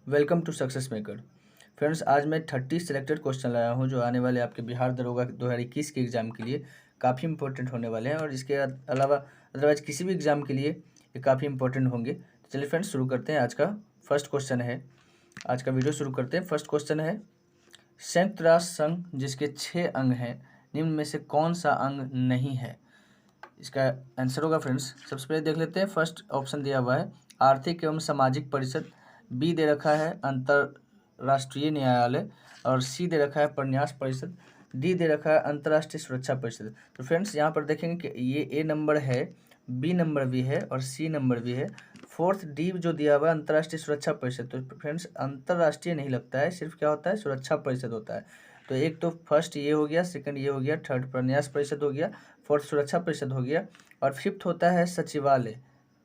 Welcome to success maker. Friends, आज मैं 30 selected question लाया हूं जो आने वाले आपके बिहार दरोगा 2021 के एग्ज़ाम के लिए काफ़ी इंपॉर्टेंट होने वाले हैं और इसके अलावा अदरवाइज किसी भी एग्ज़ाम के लिए ये काफ़ी इंपॉर्टेंट होंगे। तो चलिए फ्रेंड्स, शुरू करते हैं। आज का फर्स्ट क्वेश्चन है, आज का वीडियो शुरू करते हैं। फर्स्ट क्वेश्चन है, संयुक्त राष्ट्र संघ जिसके 6 अंग हैं, निम्न में से कौन सा अंग नहीं है? इसका आंसर होगा फ्रेंड्स, सबसे पहले देख लेते हैं। फर्स्ट ऑप्शन दिया हुआ है आर्थिक एवं सामाजिक परिषद, बी दे रखा है अंतर्राष्ट्रीय न्यायालय, और सी दे रखा है प्रन्यास परिषद, डी दे रखा है अंतर्राष्ट्रीय सुरक्षा परिषद। तो फ्रेंड्स, यहाँ पर देखेंगे कि ये ए नंबर है, बी नंबर भी है और सी नंबर भी है। फोर्थ डी जो दिया हुआ है अंतर्राष्ट्रीय सुरक्षा परिषद, तो फ्रेंड्स अंतर्राष्ट्रीय नहीं लगता है, सिर्फ क्या होता है, सुरक्षा परिषद होता है। तो एक तो फर्स्ट ये हो गया, सेकंड ये हो गया, थर्ड प्रन्यास परिषद हो गया, फोर्थ सुरक्षा परिषद हो गया, और फिफ्थ होता है सचिवालय।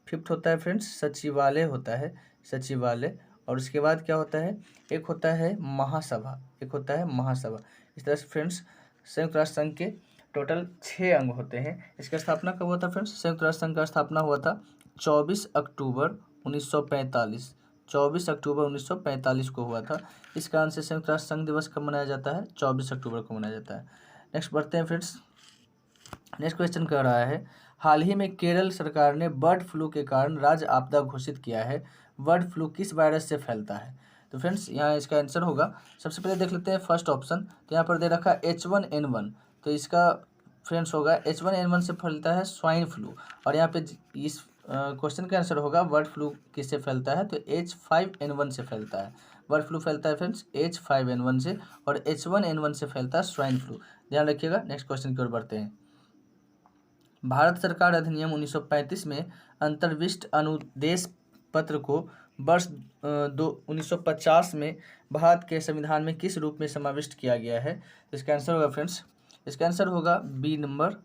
फिफ्थ होता है फ्रेंड्स सचिवालय होता है, सचिवालय। और उसके बाद क्या होता है, एक होता है महासभा, एक होता है महासभा। इस तरह से फ्रेंड्स संयुक्त राष्ट्र संघ के टोटल 6 अंग होते हैं। इसका स्थापना कब हुआ था फ्रेंड्स? संयुक्त राष्ट्र संघ का स्थापना हुआ था 24 अक्टूबर 1945। 24 अक्टूबर 1945 को हुआ था। इस कारण से संयुक्त राष्ट्र संघ दिवस कब मनाया जाता है? 24 अक्टूबर को मनाया जाता है। नेक्स्ट बढ़ते हैं फ्रेंड्स। नेक्स्ट क्वेश्चन कह रहा है, हाल ही में केरल सरकार ने बर्ड फ्लू के कारण राज्य आपदा घोषित किया है। बर्ड फ्लू किस वायरस से फैलता है? तो फ्रेंड्स, यहाँ इसका आंसर होगा, सबसे पहले देख लेते हैं फर्स्ट ऑप्शन। तो यहाँ पर दे रखा है H1N1, तो इसका फ्रेंड्स होगा H1N1 से फैलता है स्वाइन फ्लू। और यहाँ पे इस क्वेश्चन का आंसर होगा बर्ड फ्लू किससे फैलता है? तो H5N1 से फैलता है। बर्ड फ्लू फैलता है फ्रेंड्स H5N1 से, और H1N1 से फैलता है स्वाइन फ्लू। ध्यान रखिएगा। नेक्स्ट क्वेश्चन की ओर बढ़ते हैं। भारत सरकार अधिनियम 1935 में अंतर्विष्ट अनुदेश पत्र को वर्ष 1950 में भारत के संविधान में किस रूप में समाविष्ट किया गया है? तो इसका आंसर होगा फ्रेंड्स, इसका आंसर होगा बी नंबर,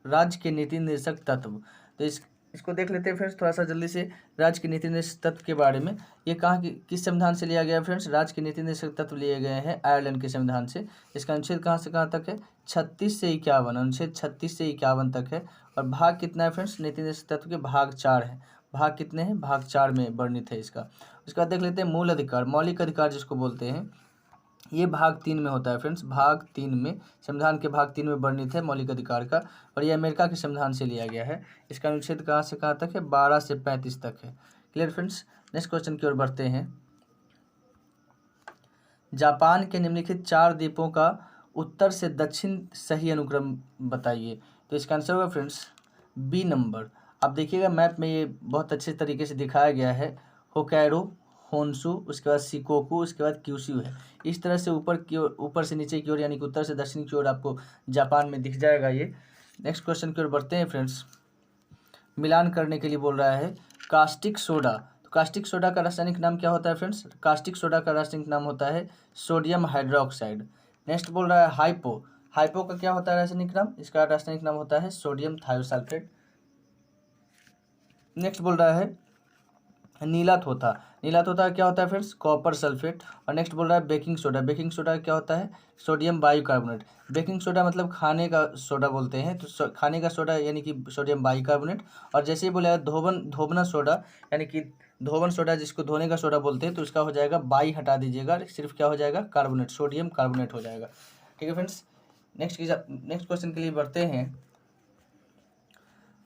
राज्य के नीति निर्देशक तत्व। तो इसको देख लेते हैं फ्रेंड्स थोड़ा सा जल्दी से। राज्य के नीति निर्देशक तत्व के बारे में, ये कहाँ किस संविधान से लिया गया है फ्रेंड्स? राज्य के नीति निर्देशक तत्व लिए गए हैं आयरलैंड के संविधान से। इसका अनुच्छेद कहाँ से कहाँ तक है? 36 से 51, अनुच्छेद 36 से 51 तक है। और भाग कितना है फ्रेंड्स? नीति निर्देशक तत्व के भाग 4 है। भाग कितने हैं? भाग 4 में वर्णित है इसका। उसके बाद देख लेते हैं मूल अधिकार, मौलिक अधिकार जिसको बोलते हैं, ये भाग 3 में होता है फ्रेंड्स। भाग 3 में, संविधान के भाग 3 में वर्णित है मौलिक अधिकार का, और ये अमेरिका के संविधान से लिया गया है। इसका अनुच्छेद कहाँ से कहाँ तक है? 12 से 35 तक है। Clear friends? नेक्स्ट क्वेश्चन की ओर बढ़ते हैं। जापान के निम्नलिखित 4 द्वीपों का उत्तर से दक्षिण सही अनुक्रम बताइए। तो इसका आंसर होगा फ्रेंड्स बी नंबर। आप देखिएगा मैप में ये बहुत अच्छे तरीके से दिखाया गया है। होकैडो, होन्शु, उसके बाद शिकोकू, उसके बाद क्यूशू है। इस तरह से ऊपर की ओर, ऊपर से नीचे की ओर, यानी कि उत्तर से दक्षिण की ओर आपको जापान में दिख जाएगा ये। नेक्स्ट क्वेश्चन की ओर बढ़ते हैं फ्रेंड्स। मिलान करने के लिए बोल रहा है कास्टिक सोडा। तो कास्टिक सोडा का रासायनिक नाम क्या होता है फ्रेंड्स? कास्टिक सोडा का रासायनिक नाम होता है सोडियम हाइड्रोक्साइड। नेक्स्ट बोल रहा है हाइपो। हाइपो का क्या होता है रासायनिक नाम? इसका रासायनिक नाम होता है सोडियम थायोसल्फेट। नेक्स्ट बोल रहा है नीला तोता। नीला तोता क्या होता है फ्रेंड्स? Copper sulphate. और नेक्स्ट बोल रहा है बेकिंग सोडा। बेकिंग सोडा क्या होता है? Sodium bicarbonate. बेकिंग सोडा मतलब खाने का सोडा बोलते हैं, तो खाने का सोडा यानी कि सोडियम बाइकार्बोनेट। और जैसे ही बोला धोबना सोडा, यानी कि धोबन सोडा जिसको धोने का सोडा बोलते हैं, तो इसका हो जाएगा बाई हटा दीजिएगा, सिर्फ क्या हो जाएगा? कार्बोनेट, सोडियम कार्बोनेट हो जाएगा। ठीक है फ्रेंड्स? नेक्स्ट क्वेश्चन के लिए बढ़ते हैं।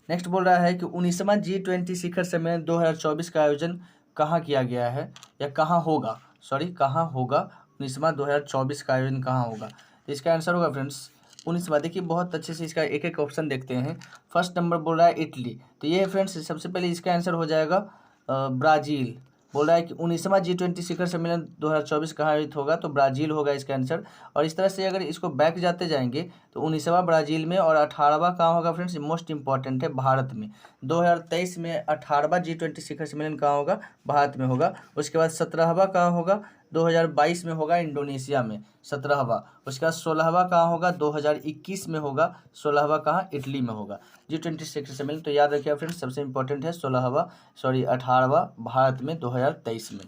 नेक्स्ट बोल रहा है कि 19वां G20 शिखर सम्मेलन 2024 का आयोजन कहाँ किया गया है, या कहाँ होगा? कहाँ होगा? 19वां 2024 का आयोजन कहाँ होगा? तो इसका आंसर होगा फ्रेंड्स 19वां। देखिए बहुत अच्छे से इसका एक एक ऑप्शन देखते हैं। फर्स्ट नंबर बोल रहा है इटली, तो ये फ्रेंड्स सबसे पहले इसका आंसर हो जाएगा ब्राज़ील। बोल रहा है कि 19वां G20 शिखर सम्मेलन 2024 कहाँ आयोजित होगा, तो ब्राज़ील होगा इसका आंसर। और इस तरह से अगर इसको बैक जाते जाएंगे तो 19वां ब्राज़ील में, और 18वां कहाँ होगा फ्रेंड्स? मोस्ट इंपॉर्टेंट है, भारत में। 2023 में 18वां G20 शिखर सम्मेलन कहाँ होगा? भारत में होगा। उसके बाद 17वां कहाँ होगा? 2022 में होगा इंडोनेशिया में, 17वां। उसके बाद 16वां कहाँ होगा? 2021 में होगा। 16वां कहाँ? इटली में होगा G20 शिखर सम्मेलन। तो याद रखिए फ्रेंड्स, सबसे इंपॉर्टेंट है 18वां भारत में 2023 में।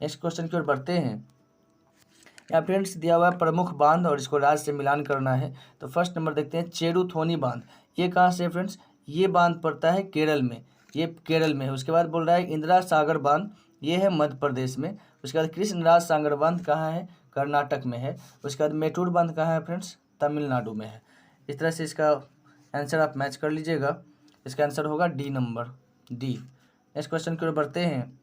नेक्स्ट क्वेश्चन की ओर बढ़ते हैं। यहाँ फ्रेंड्स दिया हुआ है प्रमुख बांध, और इसको राज्य से मिलान करना है। तो फर्स्ट नंबर देखते हैं चेरुथोनी बांध। ये कहाँ से है फ्रेंड्स? ये बांध पड़ता है केरल में, ये केरल में है। उसके बाद बोल रहा है इंदिरा सागर बांध, ये है मध्य प्रदेश में। उसके बाद कृष्णराज सागर बांध कहाँ है, कर्नाटक में है। उसके बाद मेटूर बांध कहाँ है फ्रेंड्स, तमिलनाडु में है। इस तरह से इसका आंसर आप मैच कर लीजिएगा। इसका आंसर होगा D number, D. Next question की ओर बढ़ते हैं।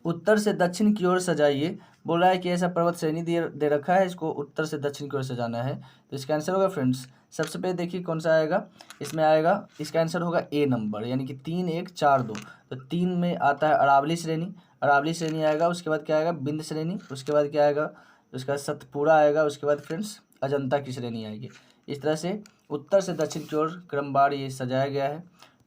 उत्तर से दक्षिण की ओर सजाइए, बोल रहा है कि ऐसा पर्वत श्रेणी दे रखा है, इसको उत्तर से दक्षिण की ओर सजाना है। तो इसका आंसर होगा फ्रेंड्स, सबसे पहले देखिए कौन सा आएगा, इसमें आएगा, इसका आंसर होगा ए नंबर, यानी कि 3 1 4 2। तो 3 में आता है अरावली श्रेणी, अरावली श्रेणी आएगा। उसके बाद क्या आएगा, बिंद श्रेणी। उसके बाद क्या आएगा, उसका सतपुड़ा आएगा। उसके बाद फ्रेंड्स अजंता की श्रेणी आएगी। इस तरह से उत्तर से दक्षिण की ओर क्रमवार ये सजाया गया है।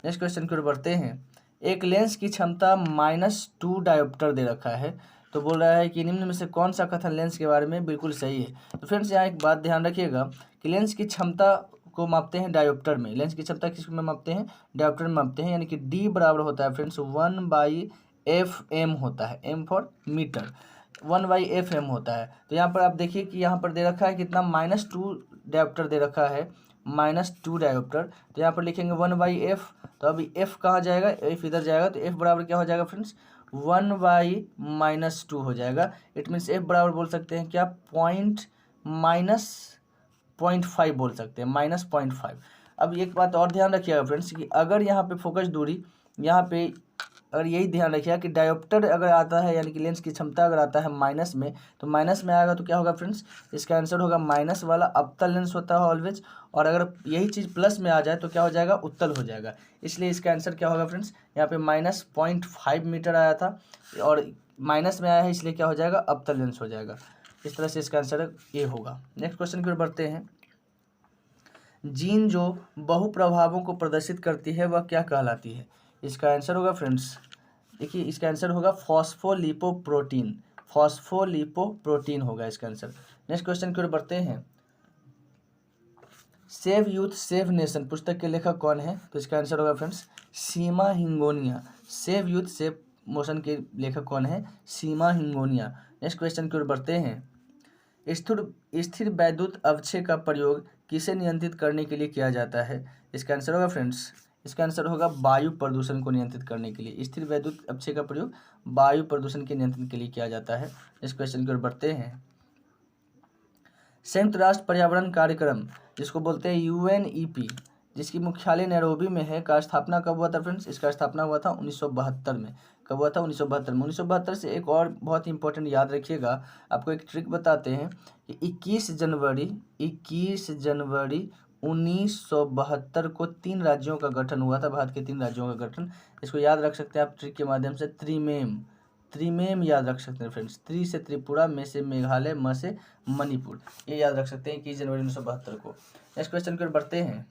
नेक्स्ट क्वेश्चन की ओर बढ़ते हैं। एक लेंस की क्षमता -2 डायोप्टर दे रखा है, तो बोल रहा है कि निम्न में से कौन सा कथन लेंस के बारे में बिल्कुल सही है। तो फ्रेंड्स यहाँ एक बात ध्यान रखिएगा कि लेंस की क्षमता को मापते हैं डायोप्टर में। लेंस की क्षमता किस में मापते हैं, डायोप्टर में मापते हैं, यानी कि डी बराबर होता है फ्रेंड्स 1/fm होता है, एम फॉर मीटर, 1/fm होता है। तो यहाँ पर आप देखिए कि यहाँ पर दे रखा है कितना, -2 डायोप्टर दे रखा है, -2 डायोप्टर। तो यहाँ पर लिखेंगे 1/f। तो अभी f कहाँ जाएगा, f इधर जाएगा, तो f बराबर क्या हो जाएगा फ्रेंड्स, 1/-2 हो जाएगा। इट मीन्स f बराबर बोल सकते हैं क्या, -0.5 बोल सकते हैं, -0.5। अब एक बात और ध्यान रखिएगा फ्रेंड्स कि अगर यहाँ पे फोकस दूरी, यहाँ पे अगर यही ध्यान रखिएगा कि डायोप्टर अगर आता है, यानी कि लेंस की क्षमता अगर आता है माइनस में, तो माइनस में आएगा तो क्या होगा फ्रेंड्स, इसका आंसर होगा माइनस वाला अवतल लेंस होता है ऑलवेज। और अगर यही चीज़ प्लस में आ जाए तो क्या हो जाएगा, उत्तल हो जाएगा। इसलिए इसका आंसर क्या होगा फ्रेंड्स, यहाँ पे -0.5 मीटर आया था और माइनस में आया है, इसलिए क्या हो जाएगा, अवतल लेंस हो जाएगा। इस तरह से इसका आंसर ये होगा। नेक्स्ट क्वेश्चन की ओर बढ़ते हैं। जीन जो बहुप्रभावों को प्रदर्शित करती है वह क्या कहलाती है। इसका आंसर होगा फ्रेंड्स, देखिए इसका आंसर होगा फॉस्फोलिपोप्रोटीन, फॉस्फोलिपोप्रोटीन होगा इसका आंसर। नेक्स्ट क्वेश्चन की ओर बढ़ते हैं। सेव यूथ सेव नेशन पुस्तक के लेखक कौन है, तो इसका आंसर होगा friends Seema Hingonia. Save youth save motion के लेखक कौन है, सीमा हिंगोनिया। नेक्स्ट क्वेश्चन की ओर बढ़ते हैं। स्थिर वैद्युत अवक्षय का प्रयोग किसे नियंत्रित करने के लिए किया जाता है। इसका आंसर होगा फ्रेंड्स, इसका आंसर होगा वायु प्रदूषण को नियंत्रित करने के लिए। स्थिर वैद्युत अवक्षय का प्रयोग वायु प्रदूषण के नियंत्रण के लिए किया जाता है। इस क्वेश्चन की ओर बढ़ते हैं। संयुक्त राष्ट्र पर्यावरण कार्यक्रम जिसको बोलते हैं UNEP, जिसकी मुख्यालय नैरोबी में है, का स्थापना कब हुआ था फ्रेंड्स, इसका स्थापना हुआ था 1972 में। कब हुआ था, 1972 में। 1972 से एक और बहुत इंपॉर्टेंट याद रखिएगा, आपको एक ट्रिक बताते हैं कि 21 जनवरी 1972 को 3 राज्यों का गठन हुआ था, भारत के 3 राज्यों का गठन। इसको याद रख सकते हैं आप ट्रिक के माध्यम से, त्रिमेम याद रख सकते हैं फ्रेंड्स। त्रि से त्रिपुरा, में से मेघालय, म से मणिपुर, ये याद रख सकते हैं 21 जनवरी 1972 को। नेक्स्ट क्वेश्चन की ओर बढ़ते हैं।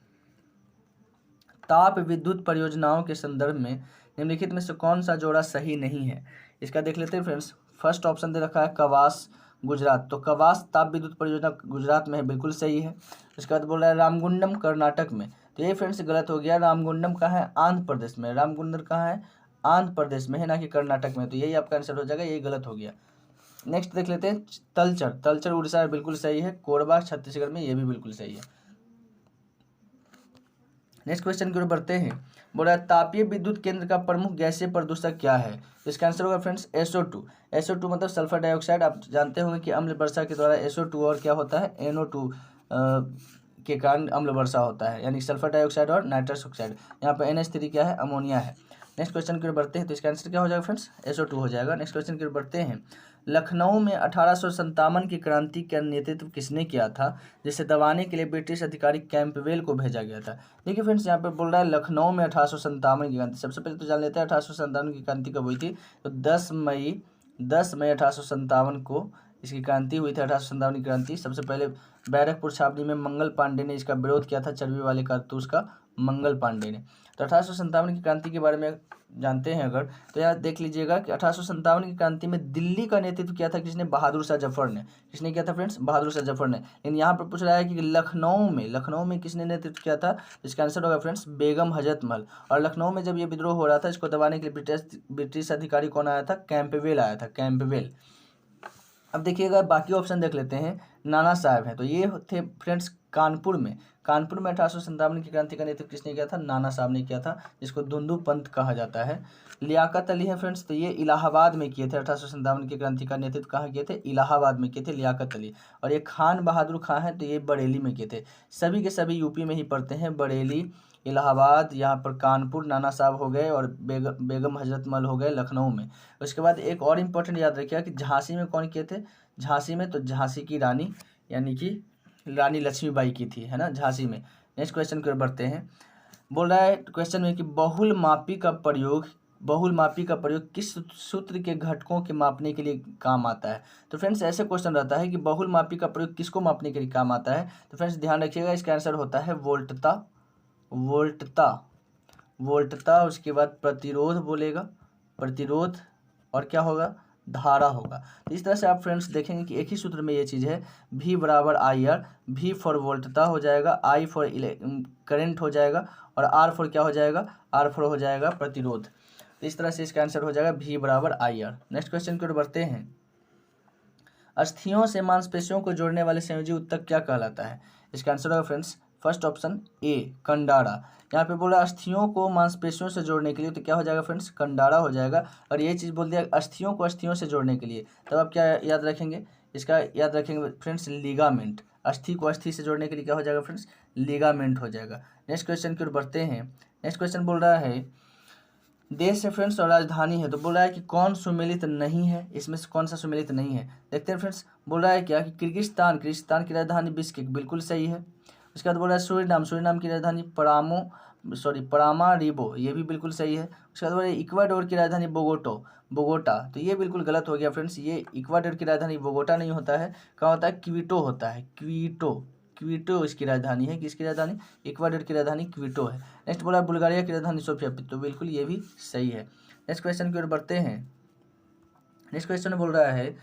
ताप विद्युत परियोजनाओं के संदर्भ में निम्नलिखित में से कौन सा जोड़ा सही नहीं है। इसका देख लेते हैं फ्रेंड्स। फर्स्ट ऑप्शन दे रखा है कवास गुजरात, तो कवास ताप विद्युत परियोजना गुजरात में है, बिल्कुल सही है। उसके बाद बोल रहा है रामगुंडम कर्नाटक में, तो ये फ्रेंड्स गलत हो गया। रामगुंडम कहाँ है, आंध्र प्रदेश में। रामगुंडम कहाँ है, आंध्र प्रदेश में है, ना कि कर्नाटक में। तो यही आपका आंसर हो जाएगा, यही गलत हो गया। नेक्स्ट देख लेते हैं तलचर उड़ीसा में, बिल्कुल सही है। कोरबा छत्तीसगढ़ में, ये भी बिल्कुल सही है। नेक्स्ट क्वेश्चन की ओर बढ़ते हैं। बोल रहा है तापीय विद्युत केंद्र का प्रमुख गैसीय प्रदूषक क्या है। इसका आंसर होगा फ्रेंड्स SO2। SO2 मतलब सल्फर डाइऑक्साइड। आप जानते होंगे कि अम्ल वर्षा के द्वारा SO2 और क्या होता है, NO2 के कारण अम्ल वर्षा होता है, यानी सल्फर डाइऑक्साइड और नाइट्रस ऑक्साइड। यहाँ पर NH3 क्या है, अमोनिया है। नेक्स्ट क्वेश्चन की ओर बढ़ते हैं, तो इसका आंसर क्या हो जाएगा फ्रेंड्स, SO2 हो जाएगा। नेक्स्ट क्वेश्चन की ओर बढ़ते हैं। लखनऊ में 1857 की क्रांति का नेतृत्व किसने किया था, जिसे दबाने के लिए ब्रिटिश अधिकारी कैंपबेल को भेजा गया था। देखिए फ्रेंड्स, यहाँ पे बोल रहा है लखनऊ में 1857 की क्रांति। सबसे पहले तो जान लेते हैं 1857 की क्रांति कब हुई थी, तो 10 मई 1857 को इसकी क्रांति हुई थी। 1857 की क्रांति सबसे पहले बैरकपुर छावनी में मंगल पांडे ने इसका विरोध किया था, चर्बी वाले कारतूस का, मंगल पांडे ने। तो 1857 की क्रांति के बारे में जानते हैं अगर, तो यार देख लीजिएगा कि 1857 की क्रांति में दिल्ली का नेतृत्व किया था किसने, बहादुर शाह जफर ने। किसने किया था फ्रेंड्स, बहादुर शाह जफर ने। लेकिन यहाँ पर पूछ रहा है कि लखनऊ में किसने नेतृत्व किया था, इसका आंसर होगा फ्रेंड्स बेगम हजरत महल। और लखनऊ में जब ये विद्रोह हो रहा था, इसको दबाने के लिए ब्रिटिश अधिकारी कौन आया था, कैंपबेल आया था, कैंपबेल। अब देखिएगा बाकी ऑप्शन देख लेते हैं। नाना साहब हैं, तो ये थे फ्रेंड्स कानपुर में 1857 की क्रांति का नेतृत्व किसने किया था? नाना साहब ने किया था, जिसको धुंधु पंथ कहा जाता है। लियाकत अली है फ्रेंड्स, तो ये इलाहाबाद में किए थे। 1857 की क्रांति का नेतृत्व कहाँ किए थे? इलाहाबाद में किए थे लियाकत अली। और ये खान बहादुर खां है, तो ये बरेली में किए थे। सभी के सभी यूपी में ही पड़ते हैं। बरेली, इलाहाबाद, यहाँ पर कानपुर नाना साहब हो गए, और बेगम हजरत महल हो गए लखनऊ में। उसके बाद एक और इम्पोर्टेंट याद रखिएगा कि झांसी में कौन किए थे? झांसी में तो झांसी की रानी यानी कि रानी लक्ष्मीबाई की थी, है ना, झांसी में। नेक्स्ट क्वेश्चन की ओर बढ़ते हैं। बोल रहा है क्वेश्चन में कि बहुल मापी का प्रयोग किस सूत्र के घटकों के मापने के लिए काम आता है? तो फ्रेंड्स ऐसे क्वेश्चन रहता है कि बहुल मापी का प्रयोग किसको मापने के लिए काम आता है? तो फ्रेंड्स ध्यान रखिएगा, इसका आंसर होता है वोल्टता। उसके बाद प्रतिरोध बोलेगा, प्रतिरोध, और क्या होगा? धारा होगा। तो इस तरह से आप फ्रेंड्स देखेंगे कि एक ही सूत्र में ये चीज़ है। V बराबर IR, V फॉर वोल्टता हो जाएगा, I फॉर करंट हो जाएगा, और R फॉर क्या हो जाएगा? R फॉर हो जाएगा प्रतिरोध। तो इस तरह से इसका आंसर हो जाएगा V बराबर IR। नेक्स्ट क्वेश्चन की ओर बढ़ते हैं। अस्थियों से मांसपेशियों को जोड़ने वाले संयोजी ऊतक क्या कहलाता है? इसका आंसर होगा friends first option A, Kandara. यहाँ पे बोला अस्थियों को मांसपेशियों से जोड़ने के लिए, तो क्या हो जाएगा फ्रेंड्स? कंडारा हो जाएगा। और ये चीज़ बोल दिया अस्थियों को अस्थियों से जोड़ने के लिए, तब आप क्या याद रखेंगे? इसका याद रखेंगे फ्रेंड्स लिगामेंट। अस्थि को अस्थि से जोड़ने के लिए क्या हो जाएगा फ्रेंड्स? लिगामेंट हो जाएगा। नेक्स्ट क्वेश्चन की ओर बढ़ते हैं। नेक्स्ट क्वेश्चन बोल रहा है देश है फ्रेंड्स और राजधानी है, तो बोल रहा है कि कौन सुमेलित नहीं है? इसमें से कौन सा सुमेलित नहीं है? देखते हैं फ्रेंड्स। बोल रहा है क्या कि किर्गिस्तान की राजधानी बिश्केक, बिल्कुल सही है। उसके बाद बोल रहा है सूरीनाम की राजधानी परामारिबो, ये भी बिल्कुल सही है। उसके बाद बोल रहा है इक्वाडोर की राजधानी बोगोटा, तो ये बिल्कुल गलत हो गया फ्रेंड्स। ये इक्वाडोर की राजधानी बोगोटा नहीं होता है, कहाँ होता है? क्वीटो होता है, क्वीटो इसकी राजधानी है। किसकी राजधानी? इक्वाडोर की राजधानी क्वीटो है। नेक्स्ट बोला बुल्गारिया की राजधानी सोफिया, तो बिल्कुल ये भी सही है। नेक्स्ट क्वेश्चन की ओर बढ़ते हैं। नेक्स्ट क्वेश्चन बोल रहा है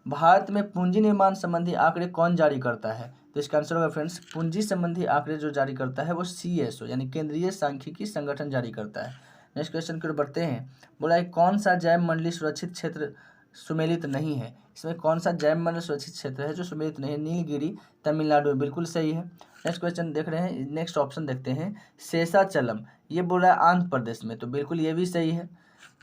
भारत में पूंजी निर्माण संबंधी आंकड़े कौन जारी करता है? तो इसका आंसर होगा फ्रेंड्स पूंजी संबंधी आंकड़े जो जारी करता है वो CSO यानी केंद्रीय सांख्यिकी संगठन जारी करता है। नेक्स्ट क्वेश्चन की ओर बढ़ते हैं। बोला है कौन सा जैव मंडलीय सुरक्षित क्षेत्र सुमेलित नहीं है? इसमें कौन सा जैव मंडल सुरक्षित क्षेत्र है जो सुमेलित नहीं है? नीलगिरी, तमिलनाडु में, बिल्कुल सही है। नेक्स्ट क्वेश्चन देख रहे हैं, नेक्स्ट ऑप्शन देखते हैं। शेषाचलम, ये बोल रहा है आंध्र प्रदेश में, तो बिल्कुल ये भी सही है,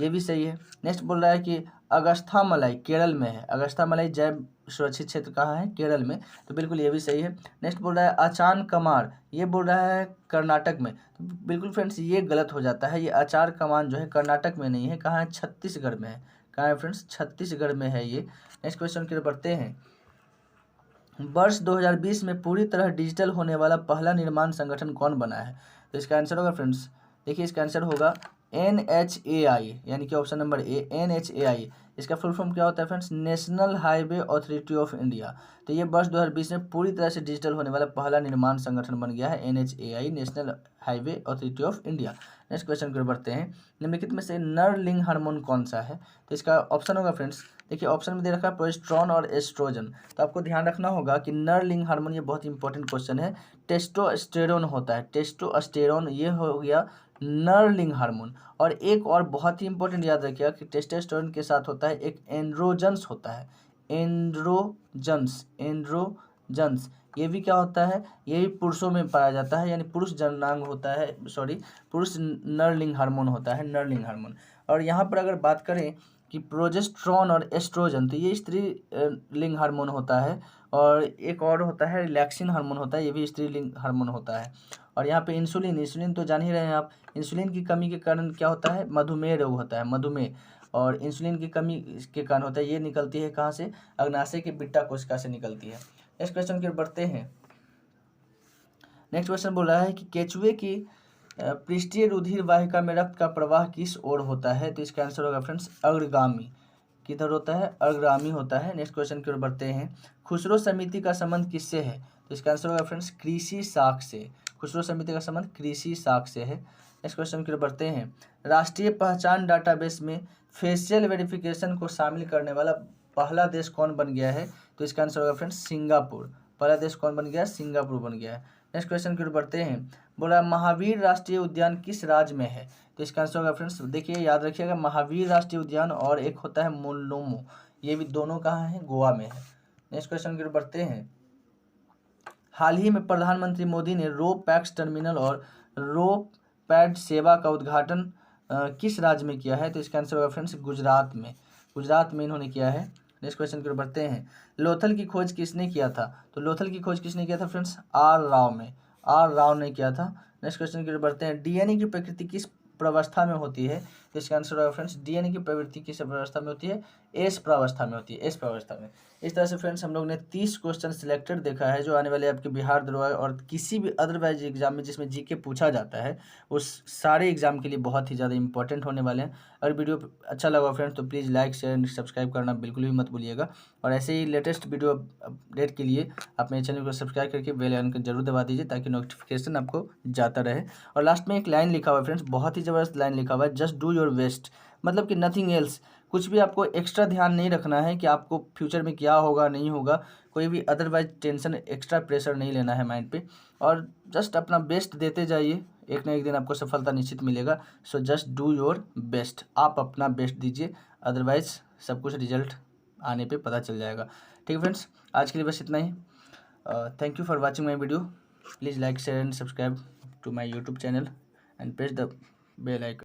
ये भी सही है। नेक्स्ट बोल रहा है कि अगस्थामलाई केरल में है, अगस्थामलाई जैव सुरक्षित क्षेत्र कहाँ है? केरल में, तो बिल्कुल ये भी सही है। नेक्स्ट बोल रहा है अचान कमार, ये बोल रहा है कर्नाटक में, तो बिल्कुल फ्रेंड्स ये गलत हो जाता है। ये अचार कमान जो है कर्नाटक में नहीं है, कहाँ है? छत्तीसगढ़ में है। कहाँ है फ्रेंड्स? छत्तीसगढ़ में है ये। नेक्स्ट क्वेश्चन की ओर बढ़ते हैं। वर्ष 2020 में पूरी तरह डिजिटल होने वाला पहला निर्माण संगठन कौन बना है? तो इसका आंसर होगा फ्रेंड्स, देखिए इसका आंसर होगा NHAI, यानी कि ऑप्शन नंबर ए NHAI। इसका फुल फॉर्म क्या होता है friends? National highway authority of India. तो ये वर्ष 2020 में पूरी तरह से डिजिटल होने वाला पहला निर्माण संगठन बन गया है NHAI, national highway authority of India. Next question की ओर बढ़ते हैं। निम्नलिखित में से नर लिंग हार्मोन कौन सा है? तो इसका ऑप्शन होगा फ्रेंड्स, देखिए ऑप्शन में दे रखा है प्रोजेस्टेरॉन और एस्ट्रोजन, तो आपको ध्यान रखना होगा कि नर लिंग हार्मोन, ये बहुत इंपॉर्टेंट क्वेश्चन है, टेस्टोस्टेरोन होता है, टेस्टोस्टेरोन ये हो गया नर लिंग हार्मोन। और एक और बहुत ही इंपॉर्टेंट याद रखिएगा कि टेस्टोस्टेरोन के साथ होता है एक एंड्रोजन्स होता है, एंड्रोजन्स, ये भी क्या होता है? ये भी पुरुषों में पाया जाता है, यानी पुरुष जननांग होता है, पुरुष नरलिंग हार्मोन होता है, नरलिंग हार्मोन। और यहाँ पर अगर बात करें कि प्रोजेस्टेरॉन और एस्ट्रोजन, तो ये स्त्री लिंग हार्मोन होता है, और एक और होता है रिलैक्सिन हार्मोन होता है, ये भी स्त्री लिंग हार्मोन होता है। और यहाँ पे इंसुलिन तो जान ही रहे हैं आप, इंसुलिन की कमी के कारण क्या होता है? मधुमेह रोग होता है, मधुमेह। और इंसुलिन की कमी के कारण होता है, ये निकलती है कहाँ से? अग्नाशय की बिट्टा कोशिका से निकलती है। नेक्स्ट क्वेश्चन की ओर बढ़ते हैं। नेक्स्ट क्वेश्चन बोल रहा है कि केचुए की पृष्ठीय रुधिर वाहिका में रक्त का प्रवाह किस ओर होता है? तो इसका आंसर होगा फ्रेंड्स अग्रगामी। किधर होता है? अग्रगामी होता है। नेक्स्ट क्वेश्चन की ओर बढ़ते हैं। खुसरो समिति का संबंध किससे है? तो इसका आंसर होगा फ्रेंड्स कृषि शाख से। खुसरो समिति का संबंध कृषि शाख से है। नेक्स्ट क्वेश्चन की ओर बढ़ते हैं। राष्ट्रीय पहचान डाटाबेस में फेशियल वेरिफिकेशन को शामिल करने वाला पहला देश कौन बन गया है? तो इसका आंसर होगा फ्रेंड्स सिंगापुर। पहला देश कौन बन गया? सिंगापुर बन गया है। नेक्स्ट क्वेश्चन की ओर बढ़ते हैं। बोला महावीर राष्ट्रीय उद्यान किस राज्य में है? तो इसका आंसर होगा फ्रेंड्स, देखिए याद रखिएगा, महावीर राष्ट्रीय उद्यान और एक होता है मोनोमो, ये भी दोनों कहाँ हैं? गोवा में है। नेक्स्ट क्वेश्चन की ओर बढ़ते हैं। हाल ही में प्रधानमंत्री मोदी ने रो पैक्स टर्मिनल और रो पैड सेवा का उद्घाटन किस राज्य में किया है? तो इसका आंसर होगा फ्रेंड्स गुजरात में। गुजरात में इन्होंने किया है। नेक्स्ट क्वेश्चन की ओर बढ़ते हैं। लोथल की खोज किसने किया था? तो लोथल की खोज किसने किया था फ्रेंड्स? आर राव में, आर राव ने किया था। नेक्स्ट क्वेश्चन की ओर बढ़ते हैं। डीएनए की प्रकृति किस प्रावस्था में होती है? तो इसका आंसर होगा फ्रेंड्स डीएनए की प्रवृत्ति किस प्रावस्था में होती है? एस प्रावस्था में होती है, एस प्रावस्था में। इस तरह से फ्रेंड्स हम लोग ने 30 क्वेश्चन सिलेक्टेड देखा है जो आने वाले आपके बिहार दरोगा और किसी भी अदरवाइज एग्जाम में जिसमें जीके पूछा जाता है उस सारे एग्जाम के लिए बहुत ही ज़्यादा इंपॉर्टेंट होने वाले हैं। अगर वीडियो अच्छा लगा फ्रेंड्स तो please like share and subscribe करना बिल्कुल भी मत भूलिएगा। और ऐसे ही लेटेस्ट वीडियो अपडेट के लिए आप मेरे चैनल को सब्सक्राइब करके बेल आइकन जरूर दबा दीजिए ताकि नोटिफिकेशन आपको जाता रहे। और लास्ट में एक लाइन लिखा हुआ है फ्रेंड्स, बहुत ही ज़बरदस्त लाइन लिखा हुआ है, जस्ट डू योर बेस्ट, मतलब कि नथिंग एल्स। कुछ भी आपको एक्स्ट्रा ध्यान नहीं रखना है कि आपको फ्यूचर में क्या होगा नहीं होगा, कोई भी अदरवाइज टेंशन एक्स्ट्रा प्रेशर नहीं लेना है माइंड पे, और जस्ट अपना बेस्ट देते जाइए, एक ना एक दिन आपको सफलता निश्चित मिलेगा। So just do your best, आप अपना बेस्ट दीजिए, अदरवाइज सब कुछ रिजल्ट आने पे पता चल जाएगा। ठीक है फ्रेंड्स, आज के लिए बस इतना ही। Thank you for watching my video. Please like share and subscribe to my YouTube channel and press the bell icon.